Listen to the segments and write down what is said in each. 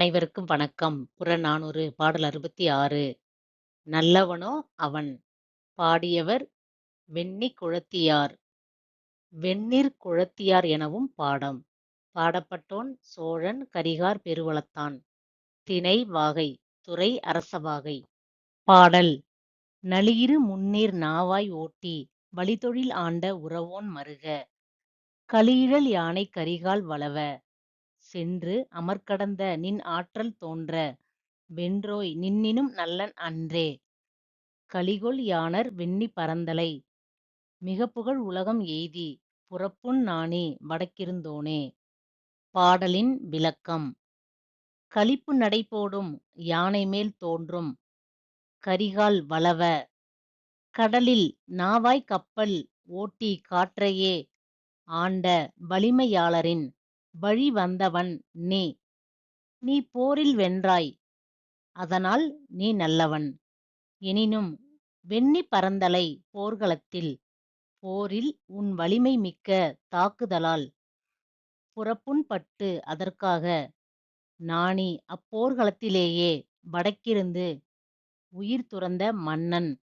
அனைவருக்கும் வணக்கம். புறநானூறு பாடல் 66 நல்லவனோ அவன். பாடியவர் வெண்ணி குழத்தியார். வெந்நீர் குழத்தியார் எனவும் பாடம். பாடப்பட்டோன் சோழன் கரிகார் பெருவளத்தான். திணை வாகை. துறை அரசவாகை. பாடல் நளியிரு முந்நீர் நாவாய் ஓட்டி வலிதொழில் ஆண்ட உரவோன் மருக. கலியிழல் யானை கரிகால் வளவ. சென்று அமர்கடந்த நின் ஆற்றல் தோன்ற. வென்றோய் நின்னினும் நல்லன் அன்றே. கலிகொள் யாணர் வெண்ணி பரந்தலை. மிகப்புகழ் உலகம் எய்தி. புறப்புண் நாணி வடக்கிருந்தோனே. பாடலின் விளக்கம். களிப்பு நடைபோடும் யானைமேல் தோன்றும் கரிகால் வளவ. கடலில் நாவாய் கப்பல் ஓட்டி காற்றையே ஆண்ட வலிமையாளரின் வழி வந்தவன் நீ. நீ போரில் வென்றாய். அதனால் நீ நல்லவன். எனினும் வெண்ணி பரந்தலை போர்க்களத்தில் போரில் உன் வலிமை மிக்க தாக்குதலால் புறப்புண்பட்டு அதற்காக நாணி அப்போர்க்களத்திலேயே வடக்கிருந்து உயிர் துறந்த மன்னன்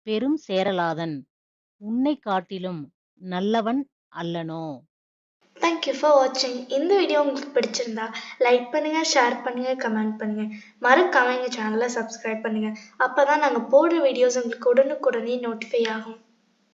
பெரும் சேரலாதன் உன்னைக் காட்டிலும் நல்லவன் அல்லனோ? Thank you for watching. இந்த வீடியோ உங்களுக்கு பிடிச்சிருந்தா லைக் பண்ணுங்க, ஷேர் பண்ணுங்க, கமெண்ட் பண்ணுங்க. மறக்காம எங்க சேனலை சப்ஸ்கிரைப் பண்ணுங்க. அப்பதான் நாங்க போடுற வீடியோஸ் உங்களுக்கு உடனுக்குடனே நோட்டிஃபை ஆகும்.